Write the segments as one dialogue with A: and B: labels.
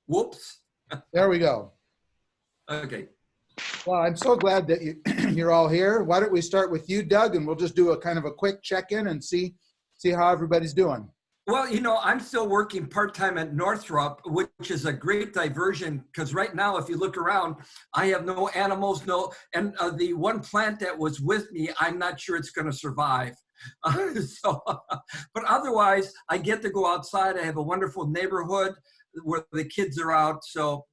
A: Whoops.
B: There we go.
A: Okay.
B: Well, I'm so glad that you're all here. Why don't we start with you, Doug, and we'll just do a kind of a quick check-in and see how everybody's doing.
A: Well, I'm still working part-time at Northrop, which is a great diversion because right now, if you look around, I have no animals, and the one plant that was with me, I'm not sure it's going to survive. But otherwise, I get to go outside. I have a wonderful neighborhood where the kids are out. So,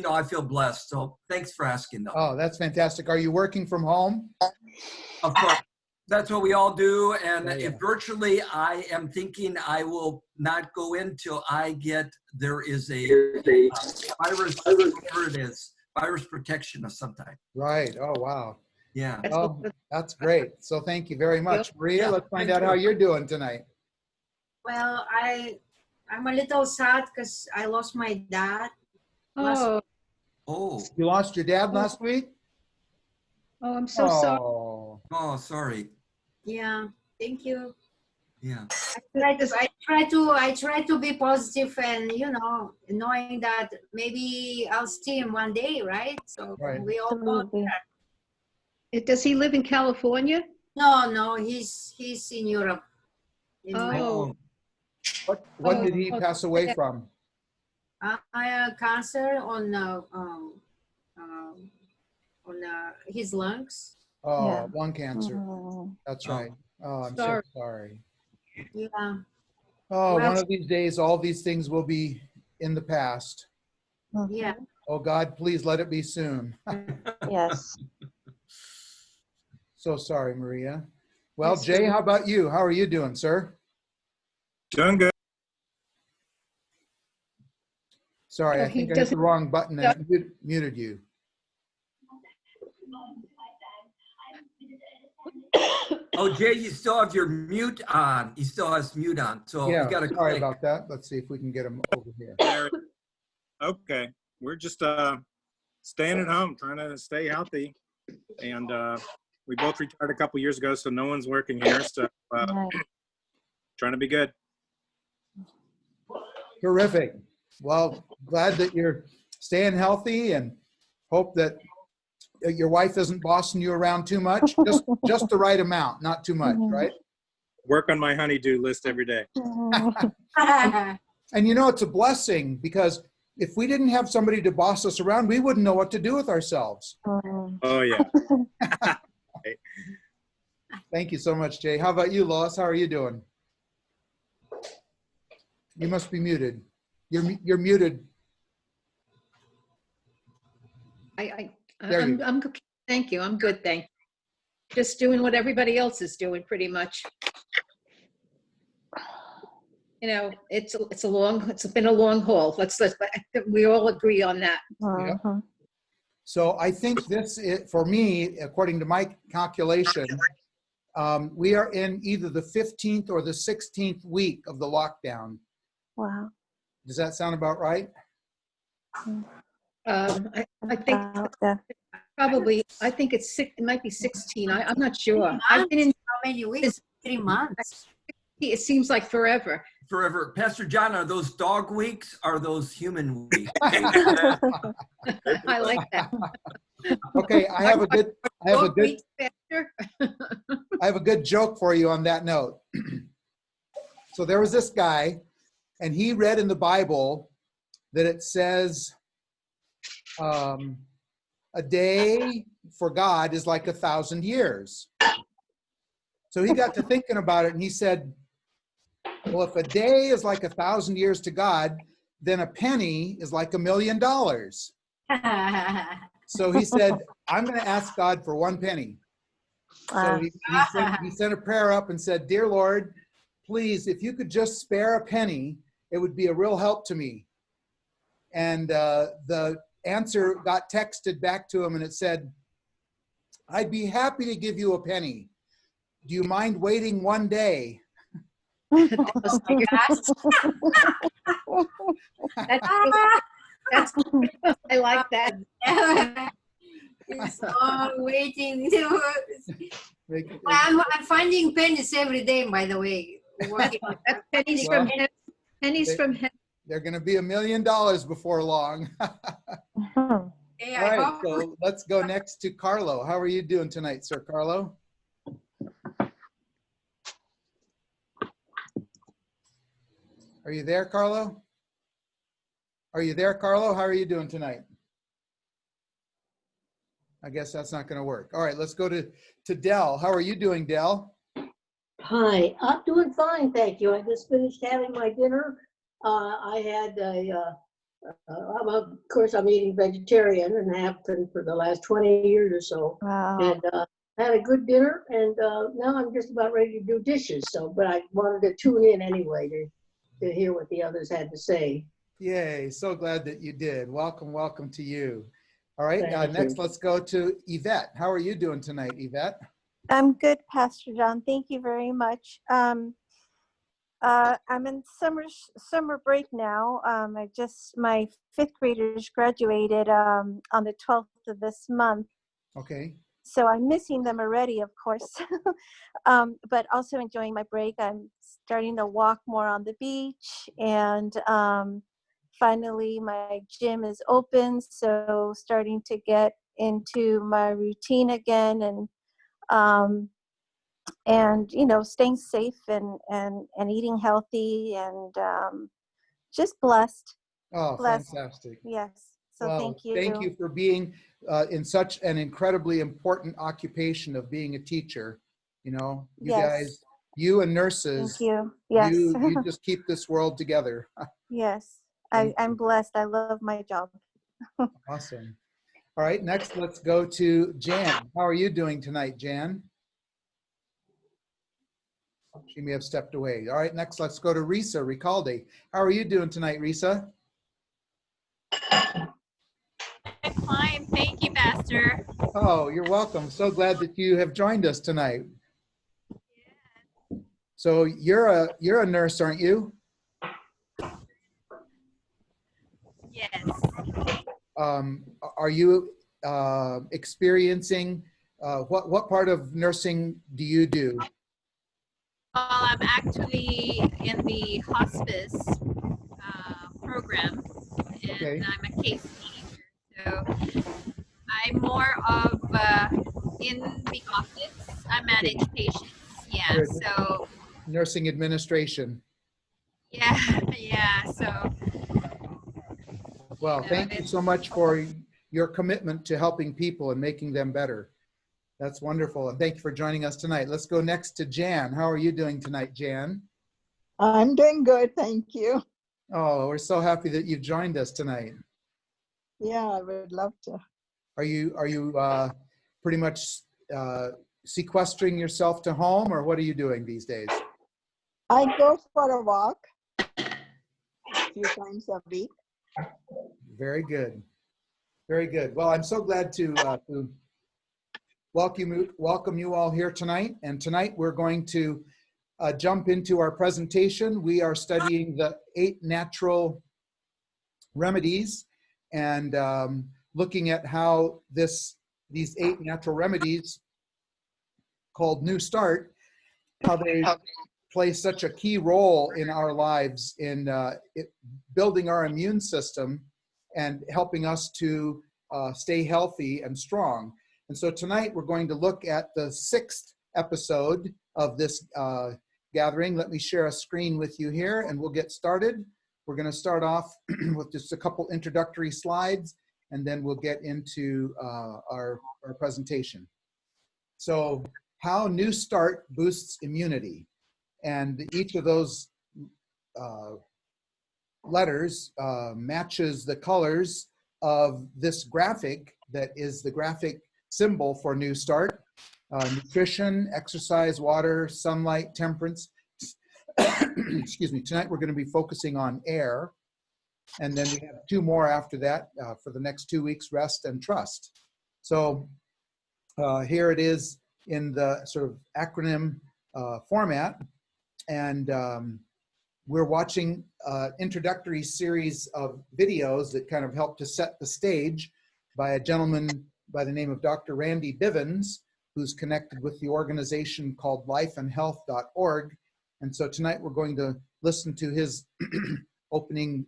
A: I feel blessed. So thanks for asking, though.
B: Oh, that's fantastic. Are you working from home?
A: Of course. That's what we all do. And
B: Oh, yeah.
A: virtually, I am thinking I will not go in till there is a virus, whatever it is, virus protection of some type.
B: Right. Oh, wow.
A: Yeah.
B: Oh, that's great. So thank you very much. Maria, let's find out how you're doing tonight.
C: Well, I'm a little sad because I lost my dad.
D: Oh,
B: You lost your dad last week?
D: oh, I'm so sorry.
A: Oh, sorry.
C: Yeah, thank you.
A: Yeah.
C: I try to be positive and knowing that maybe I'll see him one day, right? So
B: Right.
C: we all know that.
D: Does he live in California?
C: No, he's in Europe.
D: Oh.
B: What did he pass away from?
C: I had cancer on his lungs.
B: Oh,
E: Yeah.
B: lung cancer.
E: Oh.
B: That's right. Oh, I'm
D: Sorry.
B: so sorry.
C: Yeah.
B: Oh,
C: Well,
B: one of these days, all these things will be in the past.
C: Yeah.
B: Oh, God, please let it be soon.
E: Yes.
B: So sorry, Maria. Well,
D: Yes,
B: Jay,
D: sir.
B: how about you? How are you doing, sir?
F: Doing good.
B: Sorry,
D: Oh,
B: I
D: he
B: think I hit the
D: doesn't-
B: wrong button and muted you.
A: Oh, Jay, you still have your mute on. He still has mute on. So
B: Yeah,
A: you got to
B: sorry
A: click.
B: about that. Let's see if we can get him over here.
F: Okay, we're just staying at home, trying to stay healthy, and we both retired a couple years ago, so no one's working here. So
E: Right.
F: trying to be good.
B: Terrific. Well, glad that you're staying healthy and hope that your wife isn't bossing you around too much. Just the right amount, not too much, right?
F: Work on my honey-do list every day.
B: And it's a blessing because if we didn't have somebody to boss us around, we wouldn't know what to do with ourselves.
F: Oh yeah.
B: Thank you so much, Jay. How about you, Lois? How are you doing? You must be muted. You're muted. There you go.
D: I'm good. Thank you. I'm good. Thank you. Just doing what everybody else is doing, pretty much. It's been a long haul. We all agree on that.
E: Mhm.
B: So I think this, for me, according to my calculation, we are in either the 15th or the 16th week of the lockdown.
E: Wow.
B: Does that sound about right?
D: I think
E: Yeah.
D: probably, I think it might be 16. I'm not sure. I've been in,
C: How many weeks? 3 months.
D: it seems like forever.
A: Forever. Pastor John, are those dog weeks? Are those human weeks?
D: I like that.
B: Okay, I have a good
D: Faster.
B: I have a good joke for you on that note. So there was this guy, and he read in the Bible that it says, a day for God is like 1,000 years. So he got to thinking about it, and he said, well, if a day is like 1,000 years to God, then a penny is like $1 million. So he said, I'm going to ask God for 1 penny. So he sent a prayer up and said, Dear Lord, please, if you could just spare a penny, it would be a real help to me. And the answer got texted back to him, and it said, I'd be happy to give you a penny. Do you mind waiting 1 day?
C: Oh my gosh.
D: That's I like that.
C: It's all waiting. I'm finding pennies every day, by the way. Working on
D: That's pennies
B: Well,
D: from heaven. Pennies from heaven.
B: They're going to be $1 million before long. All
C: Hey,
B: right, so let's go next to Carlo. How are you doing tonight, Sir Carlo? Are you there, Carlo? Are you there, Carlo? How are you doing tonight? I guess that's not going to work. All right, let's go to Dell. How are you doing, Dell?
G: Hi, I'm doing fine, thank you. I just finished having my dinner. I had of course, I'm eating vegetarian and have been for the last 20 years or so.
E: Wow.
G: And had a good dinner, and now I'm just about ready to do dishes. So, but I wanted to tune in anyway to hear what the others had to say.
B: Yay, so glad that you did. Welcome, welcome to you. All right,
G: Thank
B: next
G: you.
B: let's go to Yvette. How are you doing tonight, Yvette?
E: I'm good, Pastor John. Thank you very much. I'm in summer break now. My fifth graders graduated on the 12th of this month.
B: Okay.
E: So I'm missing them already, of course, but also enjoying my break. I'm starting to walk more on the beach, and finally my gym is open, so starting to get into my routine again, and you know, staying safe and eating healthy, and just blessed.
B: Oh,
E: Blessed.
B: fantastic.
E: Yes. So
B: Well,
E: thank you.
B: thank you for being in such an incredibly important occupation of being a teacher. You know, you
E: Yes.
B: guys, you and nurses,
E: Thank you. Yes.
B: you just keep this world together.
E: Yes.
B: Thank
E: I'm
B: you.
E: blessed. I love my job.
B: Awesome. All right, next let's go to Jan. How are you doing tonight, Jan? She may have stepped away. All right, next let's go to Risa Ricalde. How are you doing tonight, Risa?
H: I'm fine. Thank you, Pastor.
B: Oh, you're welcome. So glad that you have joined us tonight. So you're a nurse, aren't you?
H: Yes.
B: Are you experiencing what part of nursing do you do?
H: Well, I'm actually in the hospice program, and
B: Okay.
H: I'm a case manager. So I'm more of in the office. I manage patients. Yeah.
B: Good.
H: So
B: Nursing administration.
H: yeah, yeah. So
B: Well,
H: you know,
B: thank you so much for your commitment to helping people and making them better. That's wonderful. And thank you for joining us tonight. Let's go next to Jan. How are you doing tonight, Jan?
I: I'm doing good, thank you.
B: Oh, we're so happy that you've joined us tonight.
I: Yeah, I would love to.
B: Are you pretty much sequestering yourself to home, or what are you doing these days?
I: I go for a walk a few times a week.
B: Very good. Very good. Well, I'm so glad to welcome you all here tonight. And tonight we're going to jump into our presentation. We are studying the 8 natural remedies and looking at how these 8 natural remedies called New Start, how they play such a key role in our lives in building our immune system and helping us to stay healthy and strong. And so tonight we're going to look at the 6th episode of this gathering. Let me share a screen with you here and we'll get started. We're going to start off with just a couple introductory slides and then we'll get into our presentation. So how New Start boosts immunity. And each of those letters matches the colors of this graphic that is the graphic symbol for New Start. Nutrition, exercise, water, sunlight, temperance. Excuse me, tonight we're going to be focusing on air. And then we have 2 more after that for the next 2 weeks, rest and trust. So here it is in the sort of acronym format. And we're watching an introductory series of videos that kind of help to set the stage by a gentleman by the name of Dr. Randy Bivens, who's connected with the organization called lifeandhealth.org. And so tonight we're going to listen to his opening,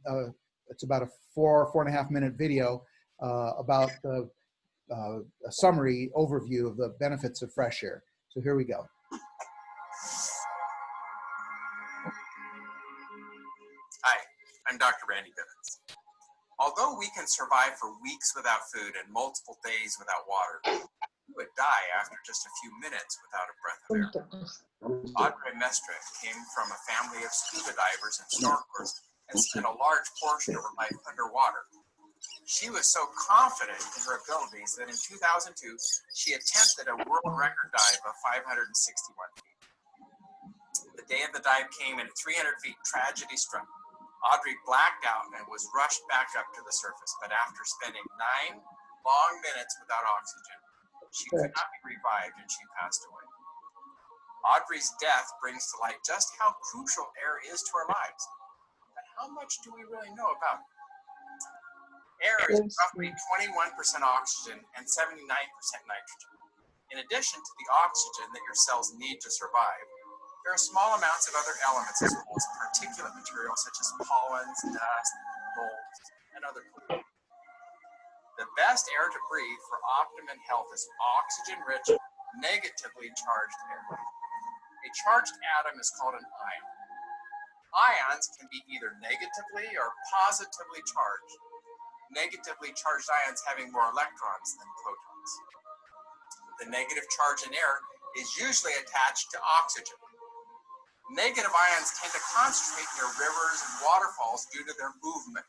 B: it's about a 4.5 minute video about a summary overview of the benefits of fresh air. So here we go.
J: Hi, I'm Dr. Randy Bivens. Although we can survive for weeks without food and multiple days without water, we would die after just a few minutes without a breath of air. Audrey Mestre came from a family of scuba divers and snorkelers and spent a large portion of her life underwater. She was so confident in her abilities that in 2002, she attempted a world record dive of 561 feet. The day of the dive came, and at 300 feet, tragedy struck. Audrey blacked out and was rushed back up to the surface, but after spending 9 long minutes without oxygen, she could not be revived and she passed away. Audrey's death brings to light just how crucial air is to our lives. But how much do we really know about it? Air is roughly 21% oxygen and 79% nitrogen. In addition to the oxygen that your cells need to survive, there are small amounts of other elements as well as particulate material such as pollens, dust, mold, and other pollutants. The best air to breathe for optimum health is oxygen-rich, negatively charged air. A charged atom is called an ion. Ions can be either negatively or positively charged. Negatively charged ions having more electrons than protons. The negative charge in air is usually attached to oxygen. Negative ions tend to concentrate near rivers and waterfalls due to their movement.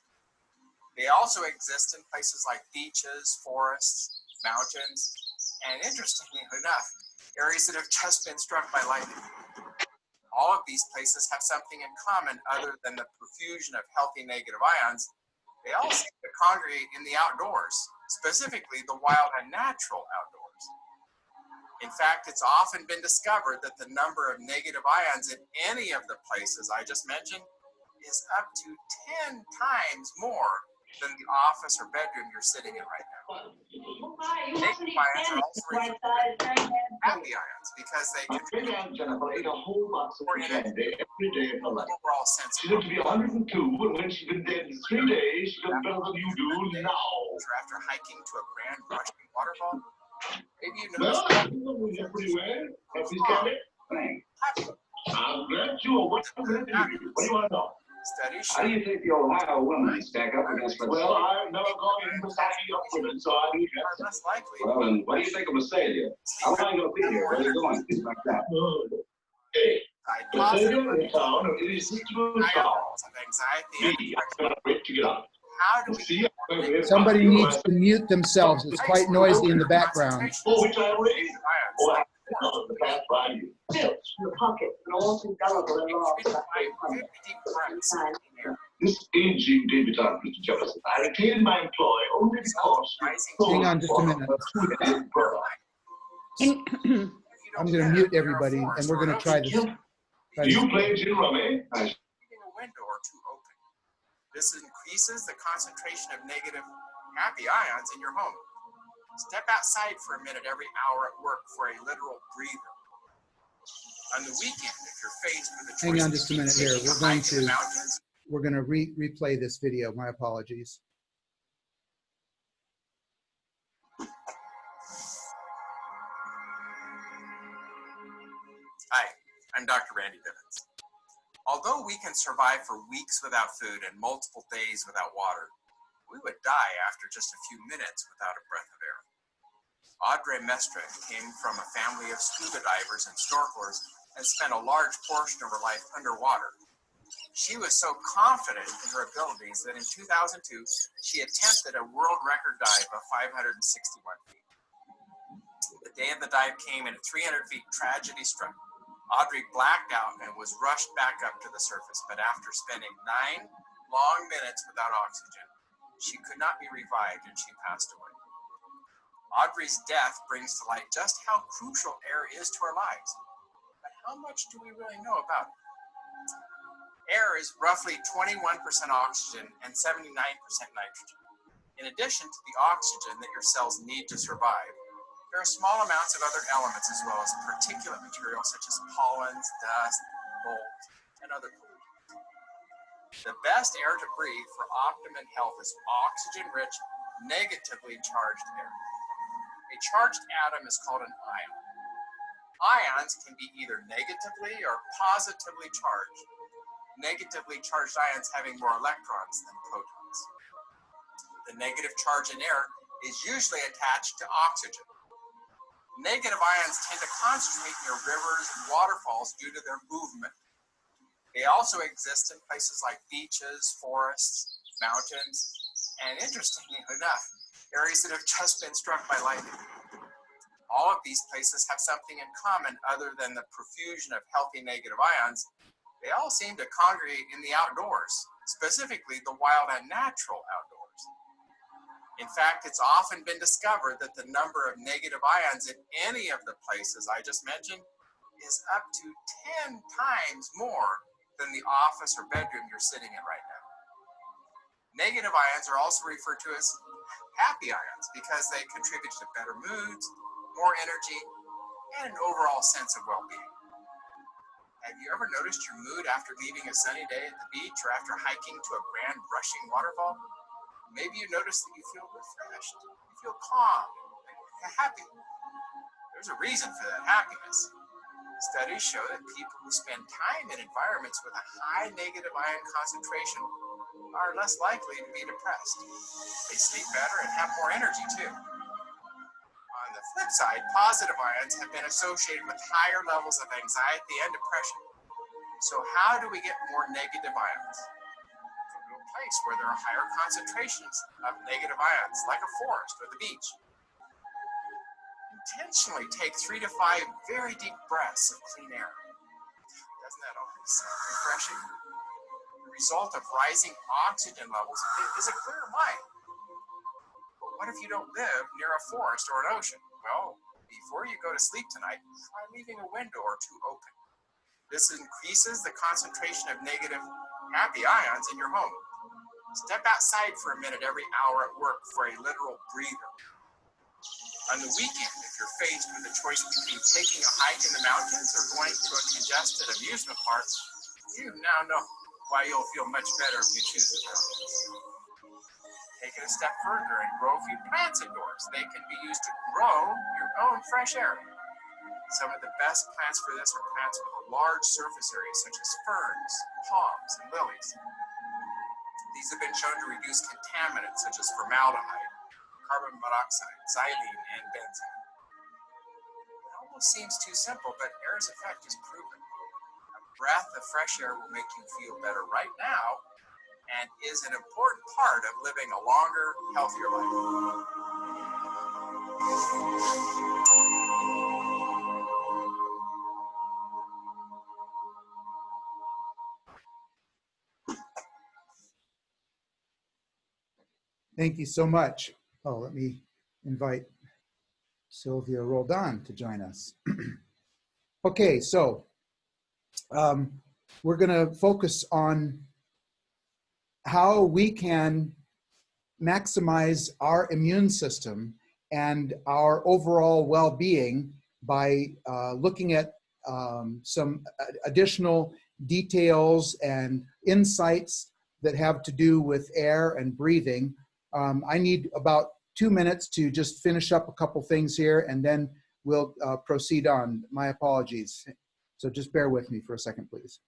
J: They also exist in places like beaches, forests, mountains, and interestingly enough, areas that have just been struck by lightning. All of these places have something in common other than the profusion of healthy negative ions. They all seem to congregate in the outdoors, specifically the wild and natural outdoors. In fact, it's often been discovered that the number of negative ions in any of the places I just mentioned is up to 10 times more than the office or bedroom you're sitting in right now. Negative ions are also referred to as happy ions because they contribute to overall sense of
K: to be 102, and when she's been dead 3 days, she looks better than you do now.
J: After hiking to a grand Russian waterfall, maybe you
K: Well,
J: noticed
K: you're pretty well. Happy Scarlet? Thanks. I'm glad you are. What do you want to know?
J: studies
K: How do you think the Ohio women stack up against Minnesota? Well, I've never gone into stacking up women, so I do
J: are less likely.
K: Well, and what do you think of Masalia? How long are you going to be here? Where are you going? Things like that. Hey, Masalia in town, it is just a town. Me, I cannot wait to get out.
J: How do we
B: Somebody needs to mute themselves. It's quite noisy in the background.
K: Oh, which I already? Oh, I know the past 5 years.
G: Your pocket, and all indelible and lost.
K: This aging debutante, Mr. Jefferson, I retained my employ only because...
B: Hang on just a minute. I'm going to mute everybody, and we're going to try this.
K: Do you play gin rummy?
J: A window or two open. This increases the concentration of negative happy ions in your home. Step outside for a minute every hour at work for a literal breather. On the weekend, if you're faced with a choice,
B: Hang on just a minute here. We're going to replay this video. My apologies.
J: Hi, I'm Dr. Randy Bivens. Although we can survive for weeks without food and multiple days without water, we would die after just a few minutes without a breath of air. Audrey Mestre came from a family of scuba divers and snorkelers and spent a large portion of her life underwater. She was so confident in her abilities that in 2002, she attempted a world record dive of 561 feet. The day of the dive came, and at 300 feet, tragedy struck. Audrey blacked out and was rushed back up to the surface, but after spending 9 long minutes without oxygen, she could not be revived and she passed away. Audrey's death brings to light just how crucial air is to our lives. But how much do we really know about it? Air is roughly 21% oxygen and 79% nitrogen. In addition to the oxygen that your cells need to survive, there are small amounts of other elements as well as particulate material such as pollens, dust, mold, and other pollutants. The best air to breathe for optimum health is oxygen-rich, negatively charged air. A charged atom is called an ion. Ions can be either negatively or positively charged. Negatively charged ions having more electrons than protons. The negative charge in air is usually attached to oxygen. Negative ions tend to concentrate near rivers and waterfalls due to their movement. They also exist in places like beaches, forests, mountains, and interestingly enough, areas that have just been struck by lightning. All of these places have something in common other than the profusion of healthy negative ions. They all seem to congregate in the outdoors, specifically the wild and natural outdoors. In fact, it's often been discovered that the number of negative ions in any of the places I just mentioned is up to 10 times more than the office or bedroom you're sitting in right now. Negative ions are also referred to as happy ions because they contribute to better moods, more energy, and an overall sense of well-being. Have you ever noticed your mood after leaving a sunny day at the beach or after hiking to a grand rushing waterfall? Maybe you notice that you feel refreshed, you feel calm, and happy. There's a reason for that happiness. Studies show that people who spend time in environments with a high negative ion concentration are less likely to be depressed. They sleep better and have more energy too. On the flip side, positive ions have been associated with higher levels of anxiety and depression. So how do we get more negative ions? Go to a place where there are higher concentrations of negative ions, like a forest or the beach. Intentionally take 3 to 5 very deep breaths of clean air. Doesn't that always sound refreshing? The result of rising oxygen levels is a clearer mind. But what if you don't live near a forest or an ocean? Well, before you go to sleep tonight, try leaving a window or two open. This increases the concentration of negative happy ions in your home. Step outside for a minute every hour at work for a literal breather. On the weekend, if you're faced with a choice between taking a hike in the mountains or going to a congested amusement park, you now know why you'll feel much better if you choose the mountains. Take it a step further and grow a few plants indoors. They can be used to grow your own fresh air. Some of the best plants for this are plants with a large surface area, such as ferns, palms, and lilies. These have been shown to reduce contaminants such as formaldehyde, carbon monoxide, xylene, and benzene. It almost seems too simple, but air's effect is proven. A breath of fresh air will make you feel better right now and is an important part of living a longer, healthier life.
B: Thank you so much. Oh, let me invite Sylvia Roldan to join us. Okay, so we're going to focus on how we can maximize our immune system and our overall well-being by looking at some additional details and insights that have to do with air and breathing. I need about 2 minutes to just finish up a couple things here, and then we'll proceed on. My apologies. So just bear with me for a second, please.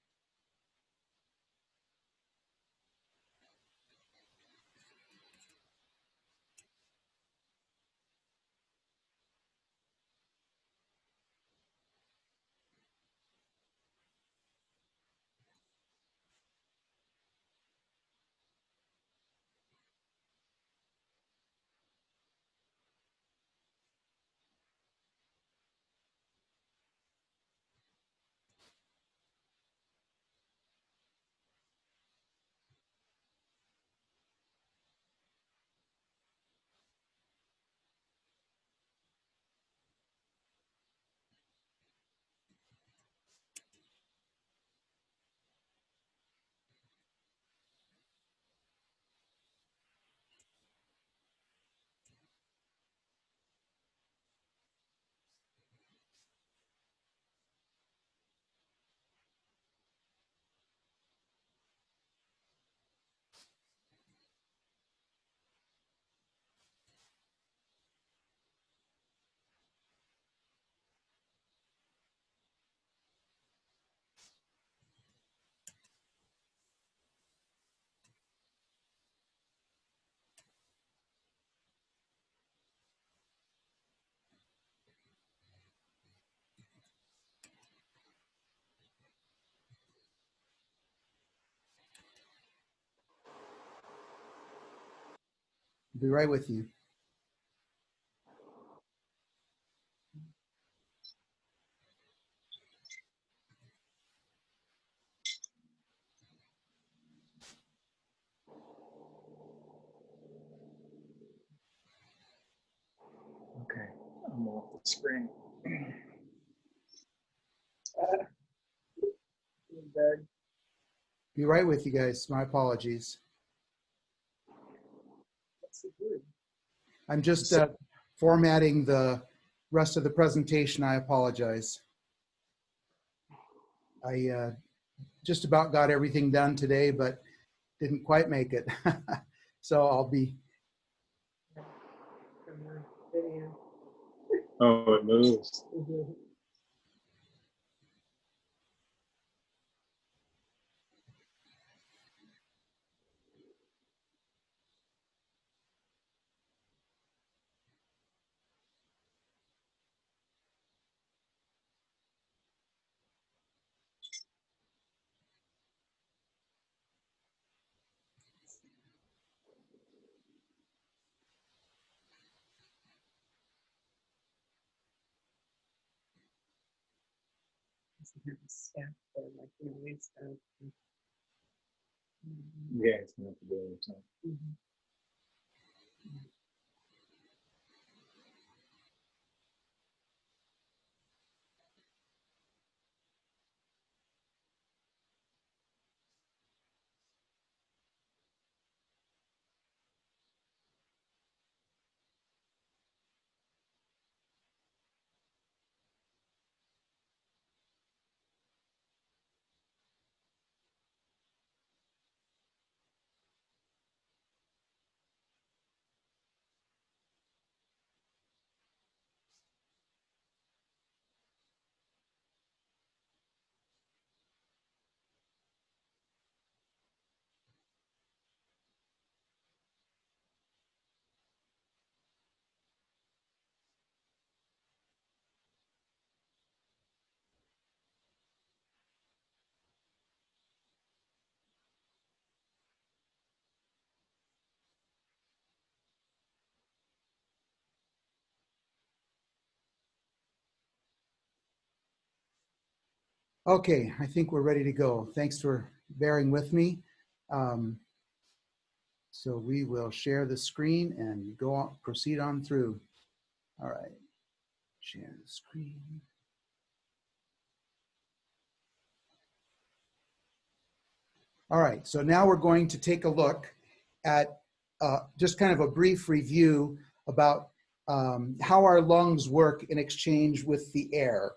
B: I'll be right with you.
F: Okay, I'm off the screen.
B: Be right with you guys. My apologies. I'm just formatting the rest of the presentation. I apologize. I just about got everything done today, but didn't quite make it. So I'll be.
F: Oh, it moves. Yeah, it's gonna have to do it.
B: Okay, I think we're ready to go. Thanks for bearing with me. So we will share the screen and go on, proceed on through. All right, share the screen. All right, so now we're going to take a look at just kind of a brief review about how our lungs work in exchange with the air.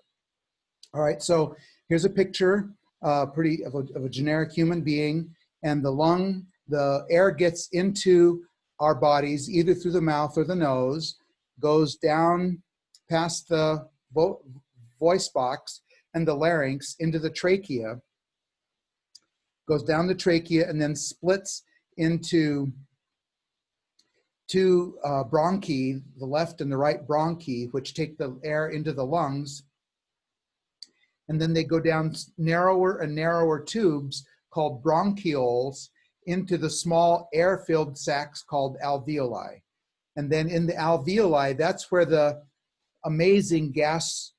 B: All right, so here's a picture of a generic human being, and the air gets into our bodies either through the mouth or the nose, goes down past the voice box and the larynx into the trachea, goes down the trachea and then splits into two bronchi, the left and the right bronchi, which take the air into the lungs. And then they go down narrower and narrower tubes called bronchioles into the small air-filled sacs called alveoli. And then in the alveoli, that's where the amazing gas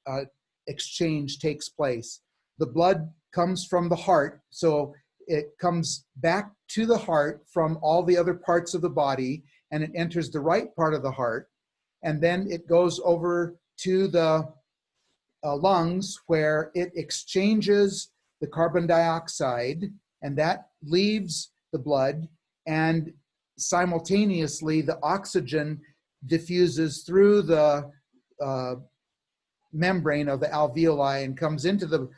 B: exchange takes place. The blood comes from the heart, so it comes back to the heart from all the other parts of the body, and it enters the right part of the heart, and then it goes over to the lungs, where it exchanges the carbon dioxide, and that leaves the blood, and simultaneously the oxygen diffuses through the membrane of the alveoli and comes into the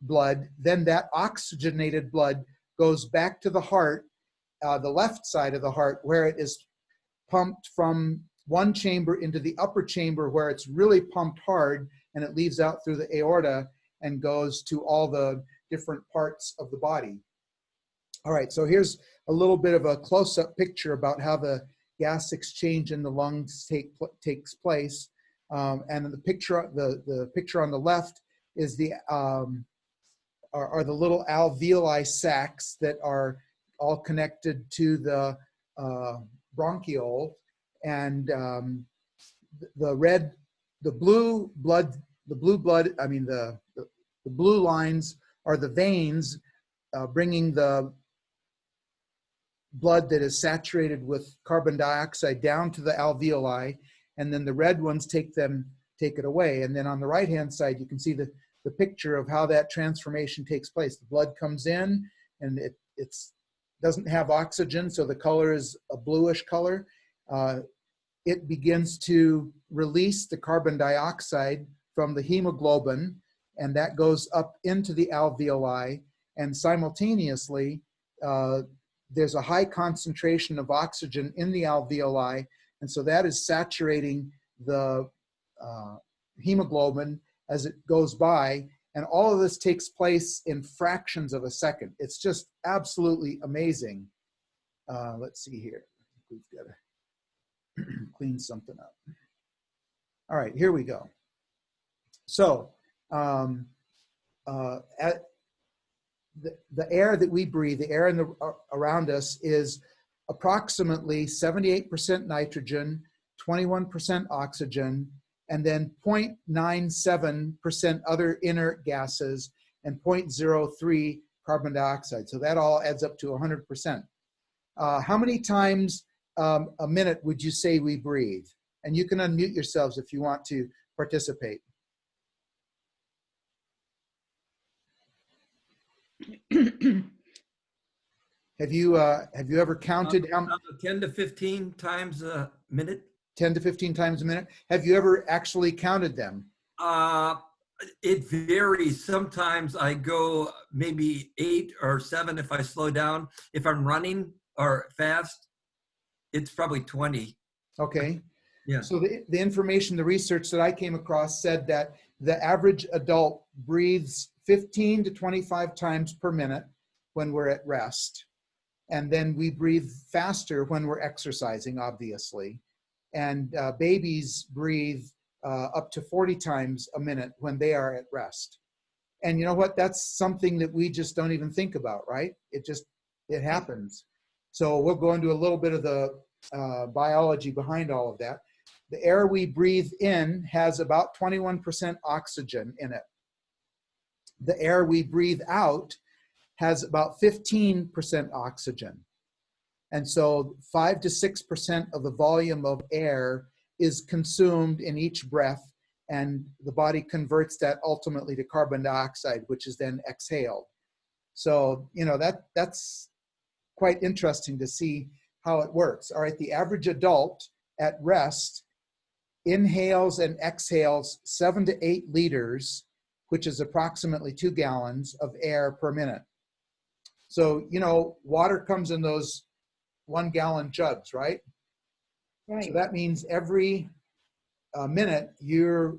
B: blood. Then that oxygenated blood goes back to the heart, the left side of the heart, where it is pumped from one chamber into the upper chamber, where it's really pumped hard, and it leaves out through the aorta and goes to all the different parts of the body. All right, so here's a little bit of a close-up picture about how the gas exchange in the lungs takes place. And the picture on the left is are the little alveoli sacs that are all connected to the bronchiole. and the blue lines are the veins bringing the blood that is saturated with carbon dioxide down to the alveoli, and then the red ones take it away. And then on the right-hand side, you can see the picture of how that transformation takes place. The blood comes in, and it doesn't have oxygen, so the color is a bluish color. It begins to release the carbon dioxide from the hemoglobin, and that goes up into the alveoli, and simultaneously, there's a high concentration of oxygen in the alveoli, and so that is saturating the hemoglobin as it goes by, and all of this takes place in fractions of a second. It's just absolutely amazing. Let's see here. We've got to clean something up. All right, here we go. So, the air that we breathe, the air around us, is approximately 78% nitrogen, 21% oxygen, and then 0.97% other inert gases, and 0.03 carbon dioxide. So that all adds up to 100%. How many times a minute would you say we breathe? And you can unmute yourselves if you want to participate. Have you ever counted how
A: 10 to 15 times a minute?
B: 10 to 15 times a minute? Have you ever actually counted them?
A: It varies. Sometimes I go maybe 8 or 7 if I slow down. If I'm running or fast, it's probably 20.
B: Okay.
A: Yeah.
B: So the information, the research that I came across said that the average adult breathes 15 to 25 times per minute when we're at rest. And then we breathe faster when we're exercising, obviously. And babies breathe up to 40 times a minute when they are at rest. And you know what? That's something that we just don't even think about, right? It happens. So we'll go into a little bit of the biology behind all of that. The air we breathe in has about 21% oxygen in it. The air we breathe out has about 15% oxygen. And so 5 to 6% of the volume of air is consumed in each breath, and the body converts that ultimately to carbon dioxide, which is then exhaled. So, you know, that's quite interesting to see how it works. All right, the average adult at rest inhales and exhales 7 to 8 liters, which is approximately 2 gallons of air per minute. So, you know, water comes in those 1 gallon jugs, right?
D: Right.
B: So that means every minute you're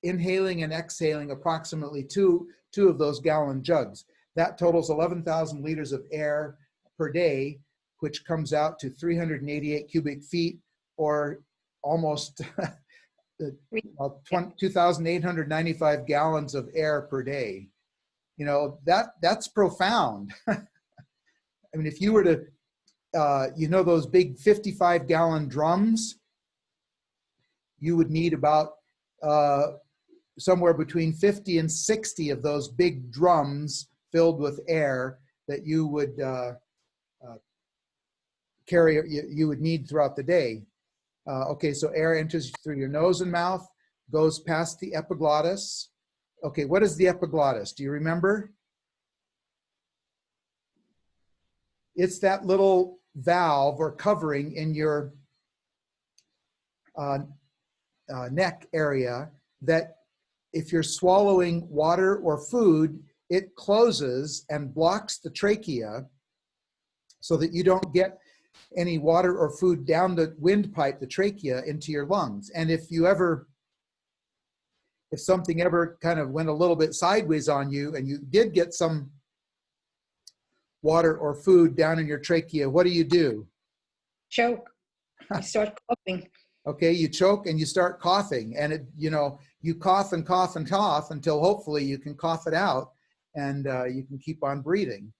B: inhaling and exhaling approximately two of those gallon jugs. That totals 11,000 liters of air per day, which comes out to 388 cubic feet, or almost 2,895 gallons of air per day. You know, that's profound. I mean, if you were to, you know, those big 55-gallon drums, you would need about somewhere between 50 and 60 of those big drums filled with air that you would carry, you would need throughout the day. Okay, so air enters through your nose and mouth, goes past the epiglottis. Okay, what is the epiglottis? Do you remember? It's that little valve or covering in your neck area that if you're swallowing water or food, it closes and blocks the trachea so that you don't get any water or food down the windpipe, the trachea, into your lungs. And if something ever kind of went a little bit sideways on you and you did get some water or food down in your trachea, what do?
D: Choke. I start coughing.
B: Okay, you choke and you start coughing, and you cough and cough and cough until hopefully you can cough it out, and you can keep on breathing.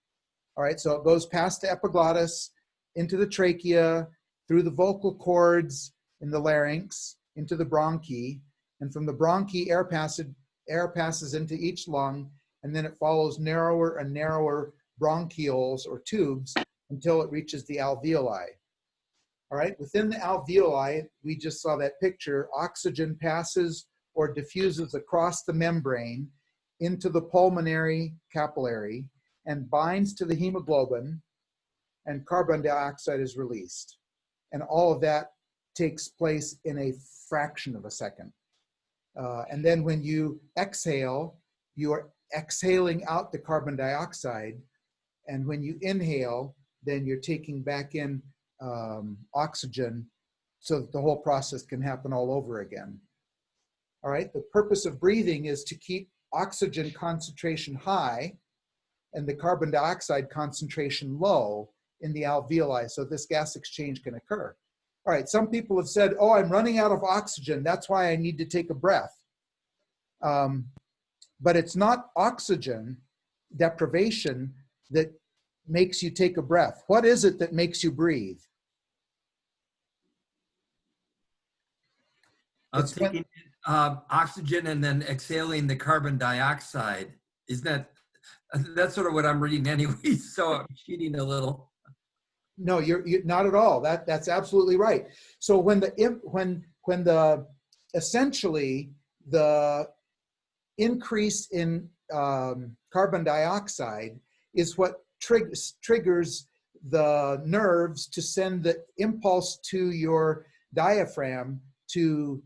B: All right, so it goes past the epiglottis, into the trachea, through the vocal cords in the larynx into the bronchi, and from the bronchi air passes into each lung, and then it follows narrower and narrower bronchioles or tubes until it reaches the alveoli. All right, within the alveoli, we just saw that picture, oxygen passes or diffuses across the membrane into the pulmonary capillary and binds to the hemoglobin, and carbon dioxide is released. And all of that takes place in a fraction of a second. And then when you exhale, you are exhaling out the carbon dioxide. And when you inhale, then you're taking back in oxygen so that the whole process can happen all over again. All right, the purpose of breathing is to keep oxygen concentration high and the carbon dioxide concentration low in the alveoli so this gas exchange can occur. All right, some people have said, oh, I'm running out of oxygen, that's why I need to take a breath. But it's not oxygen deprivation that makes you take a breath. What is it that makes you breathe?
A: I'm taking oxygen and then exhaling the carbon dioxide. Isn't that's sort of what I'm reading anyway, so I'm cheating a little.
B: No, you're not at all. That's absolutely right. So when essentially the increase in carbon dioxide is what triggers the nerves to send the impulse to your diaphragm to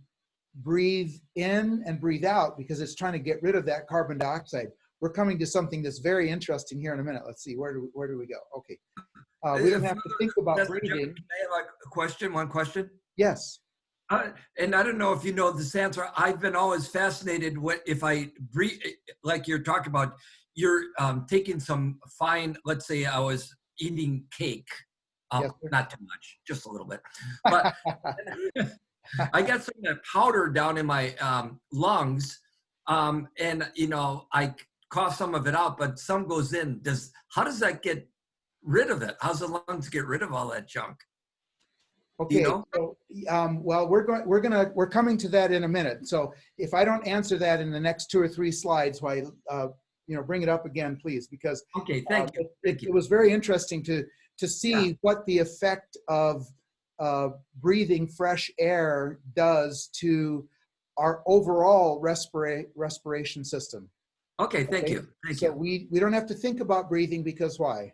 B: breathe in and breathe out, because it's trying to get rid of that carbon dioxide. We're coming to something that's very interesting here in a minute. Let's see, where do we go? Okay. We don't have to think about breathing.
A: Can I have a question, one question?
B: Yes.
A: And I don't know if you know this answer. I've been always fascinated if I breathe, like you're talking about, you're taking some fine, let's say I was eating cake,
B: Yes,
A: not too much, just a little bit. But I got some of that powder down in my lungs, and I cough some of it out, but some goes in. How does that get rid of it? How's the lungs get rid of all that junk?
B: Okay. So, well, we're coming to that in a minute. So if I don't answer that in the next 2 or 3 slides, why bring it up again, please, because
A: okay, thank you.
B: It was very interesting to see what the effect of breathing fresh air does to our overall respiration system.
A: Okay, thank you. Thank
B: you.
A: So
B: we don't have to think about breathing, because why?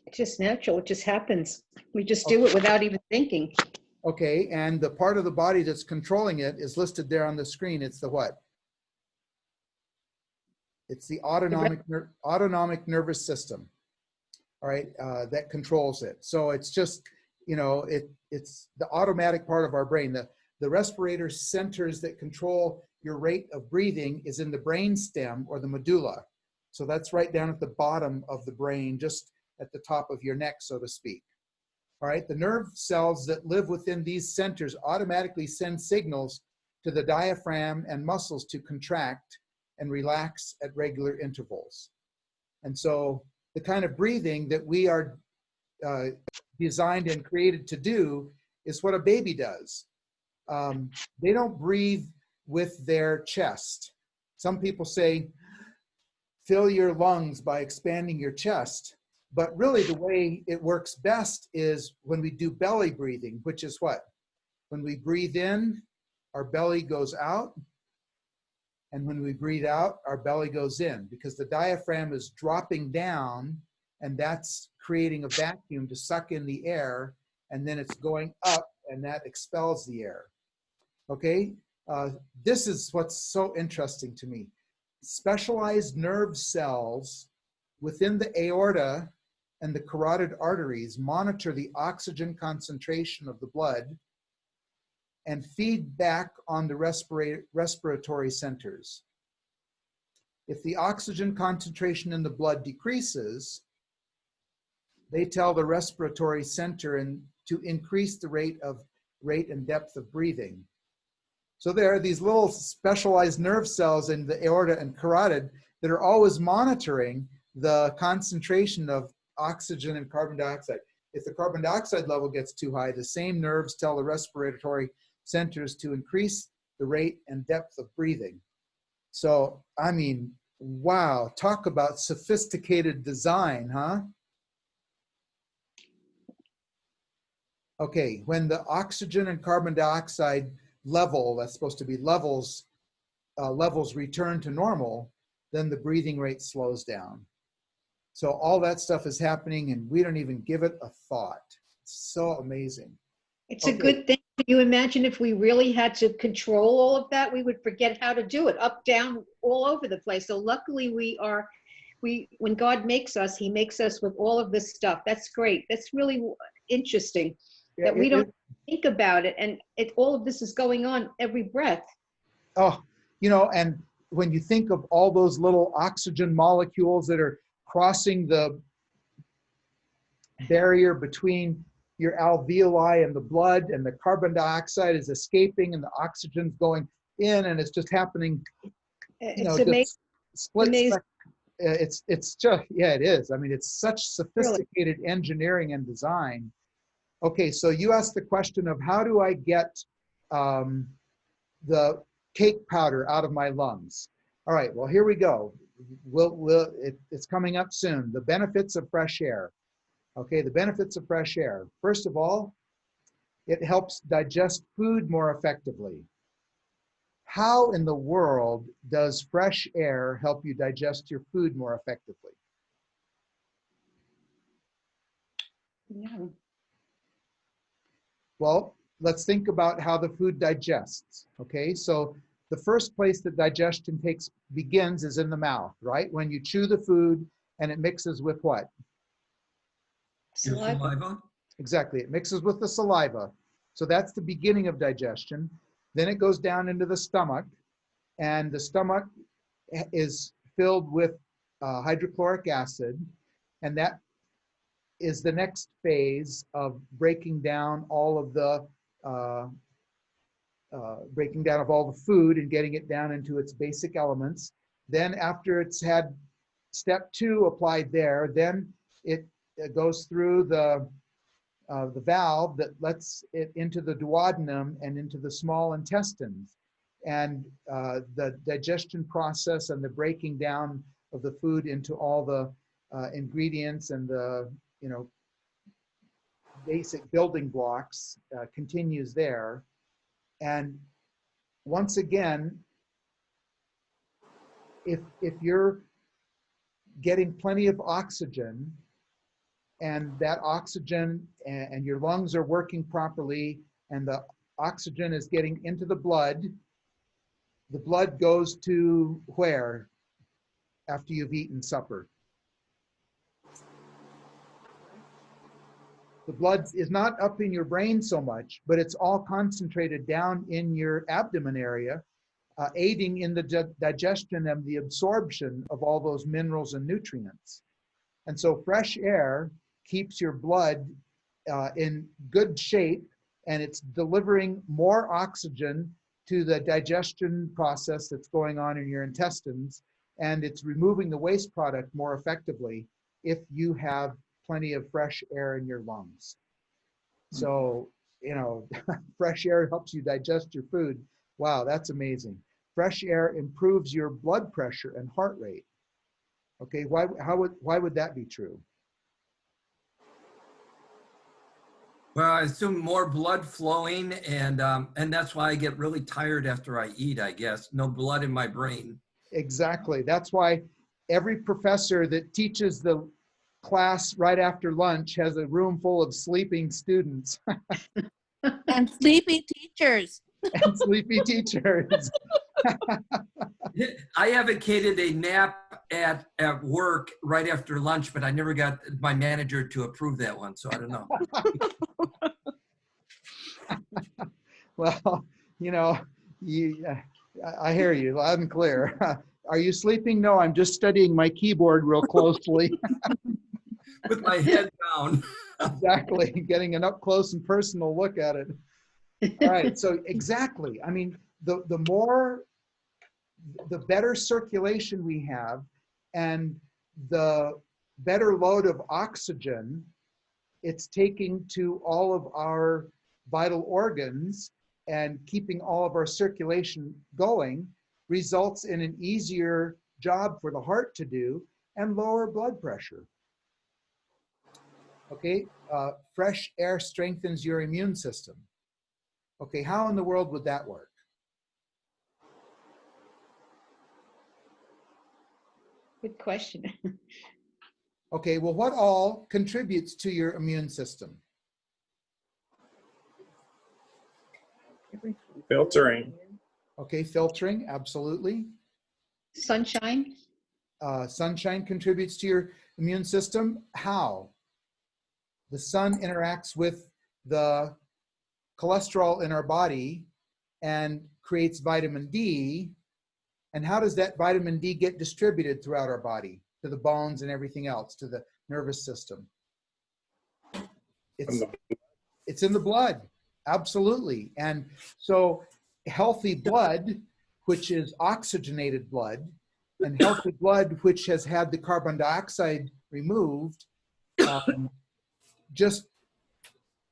D: It's just natural. It just happens. We just do it without even thinking.
B: Okay, and the part of the body that's controlling it is listed there on the screen. It's the what? It's the autonomic nervous system. All right, that controls it. So it's just, it's the automatic part of our brain. The respirator centers that control your rate of breathing is in the brain stem or the medulla. So that's right down at the bottom of the brain, just at the top of your neck, so to speak. All right, the nerve cells that live within these centers automatically send signals to the diaphragm and muscles to contract and relax at regular intervals. And so the kind of breathing that we are designed and created to do is what a baby does. They don't breathe with their chest. Some people say, fill your lungs by expanding your chest. But really the way it works best is when we do belly breathing, which is what? When we breathe in, our belly goes out. And when we breathe out, our belly goes in, because the diaphragm is dropping down, and that's creating a vacuum to suck in the air, and then it's going up, and that expels the air. Okay? This is what's so interesting to me. Specialized nerve cells within the aorta and the carotid arteries monitor the oxygen concentration of the blood and feed back on the respiratory centers. If the oxygen concentration in the blood decreases, they tell the respiratory center to increase the rate and depth of breathing. So there are these little specialized nerve cells in the aorta and carotid that are always monitoring the concentration of oxygen and carbon dioxide. if the carbon dioxide level gets too high, the same nerves tell the respiratory centers to increase the rate and depth of breathing. So, I mean, wow, talk about sophisticated design, huh? Okay, when the oxygen and carbon dioxide level, that's supposed to be levels return to normal, then the breathing rate slows down. So all that stuff is happening and we don't even give it a thought. It's so amazing.
D: It's a good thing. Can you imagine if we really had to control all of that? We would forget how to do it, up, down, all over the place. So luckily when God makes us, he makes us with all of this stuff. That's great. That's really interesting that we don't think about it. And all of this is going on every breath.
B: Oh, you know, and when you think of all those little oxygen molecules that are crossing the barrier between your alveoli and the blood, and the carbon dioxide is escaping and the oxygen's going in, and it's just happening, you know,
D: It's amazing.
B: split
D: Amazing.
B: it's just, yeah, it is. I mean, it's such sophisticated engineering and design. Okay, so you asked the question of how do I get the cake powder out of my lungs? All right, well, here we go. It's coming up soon. The benefits of fresh air. Okay, the benefits of fresh air. First of all, it helps digest food more effectively. How in the world does fresh air help you digest your food more effectively?
D: Yeah.
B: Well, let's think about how the food digests. Okay, so the first place that digestion begins is in the mouth, right? When you chew the food and it mixes with what?
A: Saliva.
B: Exactly, it mixes with the saliva. So that's the beginning of digestion. Then it goes down into the stomach, and the stomach is filled with hydrochloric acid, and that is the next phase of breaking down all of the food and getting it down into its basic elements. Then after it's had step 2 applied there, then it goes through the valve that lets it into the duodenum and into the small intestines. And the digestion process and the breaking down of the food into all the ingredients and the, you know, basic building blocks continues there. And once again, if you're getting plenty of oxygen, and that oxygen and your lungs are working properly, and the oxygen is getting into the blood goes to where after you've eaten supper? The blood is not up in your brain so much, but it's all concentrated down in your abdomen area, aiding in the digestion and the absorption of all those minerals and nutrients. And so fresh air keeps your blood in good shape, and it's delivering more oxygen to the digestion process that's going on in your intestines, and it's removing the waste product more effectively if you have plenty of fresh air in your lungs. So, you know, fresh air helps you digest your food. Wow, that's amazing. Fresh air improves your blood pressure and heart rate. Okay, why would that be true?
A: Well, I assume more blood flowing, and that's why I get really tired after I eat, I guess. No blood in my brain.
B: Exactly. That's why every professor that teaches the class right after lunch has a room full of sleeping students.
E: And sleepy teachers.
B: And sleepy teachers.
A: I advocated a nap at work right after lunch, but I never got my manager to approve that one, so I don't know.
B: Well, you know, I hear you loud and clear. Are you sleeping? No, I'm just studying my keyboard real closely.
A: With my head down.
B: Exactly, getting an up close and personal look at it. All right, so exactly. I mean, the better circulation we have and the better load of oxygen it's taking to all of our vital organs and keeping all of our circulation going, results in an easier job for the heart to do and lower blood pressure. Okay, fresh air strengthens your immune system. Okay, how in the world would that work?
D: Good question.
B: Okay, well, what all contributes to your immune system?
F: Filtering.
B: Okay, filtering, absolutely.
D: Sunshine.
B: Sunshine contributes to your immune system. How? The sun interacts with the cholesterol in our body and creates vitamin D. And how does that vitamin D get distributed throughout our body? To the bones and everything else, to the nervous system. It's in the blood, absolutely. And so healthy blood, which is oxygenated blood, and healthy blood, which has had the carbon dioxide removed, just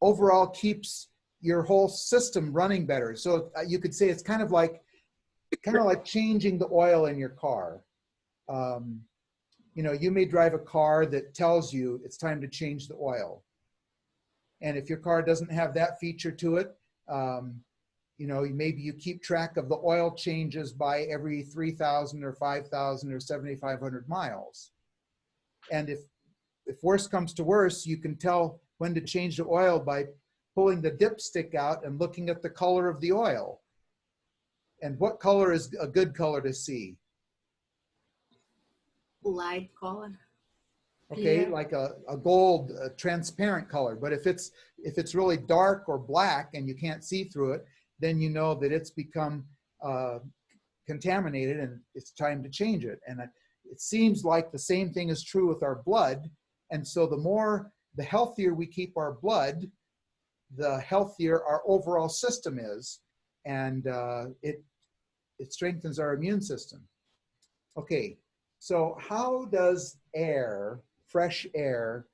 B: overall keeps your whole system running better. So you could say it's kind of like changing the oil in your car. You know, you may drive a car that tells you it's time to change the oil. And if your car doesn't have that feature to it, you know, maybe you keep track of the oil changes by every 3,000 or 5,000 or 7,500 miles. And if worse comes to worse, you can tell when to change the oil by pulling the dipstick out and looking at the color of the oil. And what color is a good color to see?
C: Light color.
B: Okay,
C: Yeah.
B: like a gold, transparent color. But if it's really dark or black and you can't see through it, then you know that it's become contaminated and it's time to change it. And it seems like the same thing is true with our blood. And so the healthier we keep our blood, the healthier our overall system is, and it strengthens our immune system. Okay, so how does air, fresh air,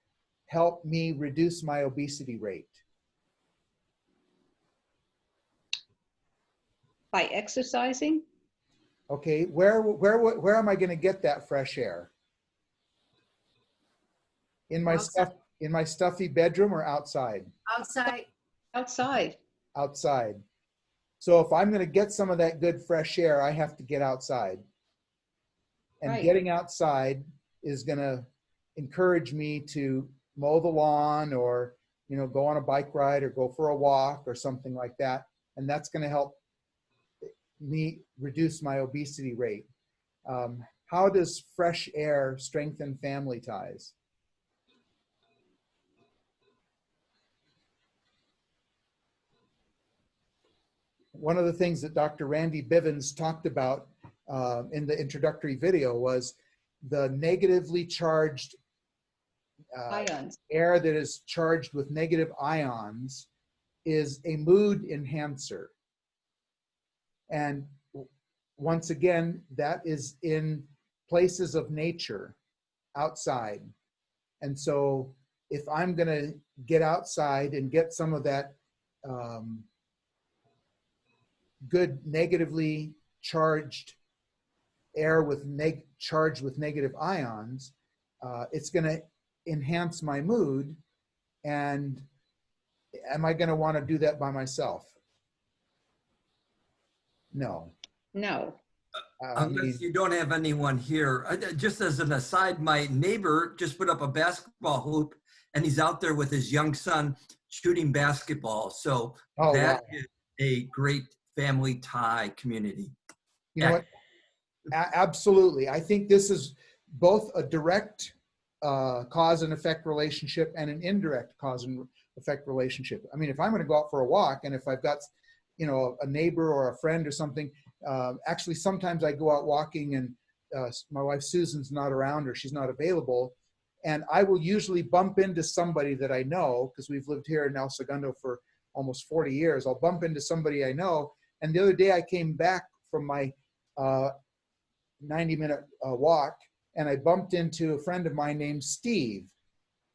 B: help me reduce my obesity rate?
D: By exercising.
B: Okay, where am I going to get that fresh air? In my stuffy bedroom or outside?
C: Outside.
D: Outside.
B: Outside. So if I'm going to get some of that good fresh air, I have to get outside. And
D: Right.
B: Getting outside is going to encourage me to mow the lawn or, you know, go on a bike ride or go for a walk or something like that. And that's going to help me reduce my obesity rate. How does fresh air strengthen family ties? One of the things that Dr. Randy Bivens talked about in the introductory video was the negatively charged
D: Ions.
B: air that is charged with negative ions is a mood enhancer. And once again, that is in places of nature, outside. And so if I'm going to get outside and get some of that good negatively charged air with charged with negative ions, it's going to enhance my mood. And am I going to want to do that by myself? No.
D: No.
A: Unless you don't have anyone here. Just as an aside, my neighbor just put up a basketball hoop and he's out there with his young son shooting basketball. So that is a great family tie community.
B: You know what? Absolutely. I think this is both a direct cause and effect relationship and an indirect cause and effect relationship. I mean, if I'm going to go out for a walk and if I've got, you know, a neighbor or a friend or something, actually sometimes I go out walking and my wife Susan's not around or she's not available, and I will usually bump into somebody that I know because we've lived here in El Segundo for almost 40 years. I'll bump into somebody I know. And the other day I came back from my 90-minute walk and I bumped into a friend of mine named Steve.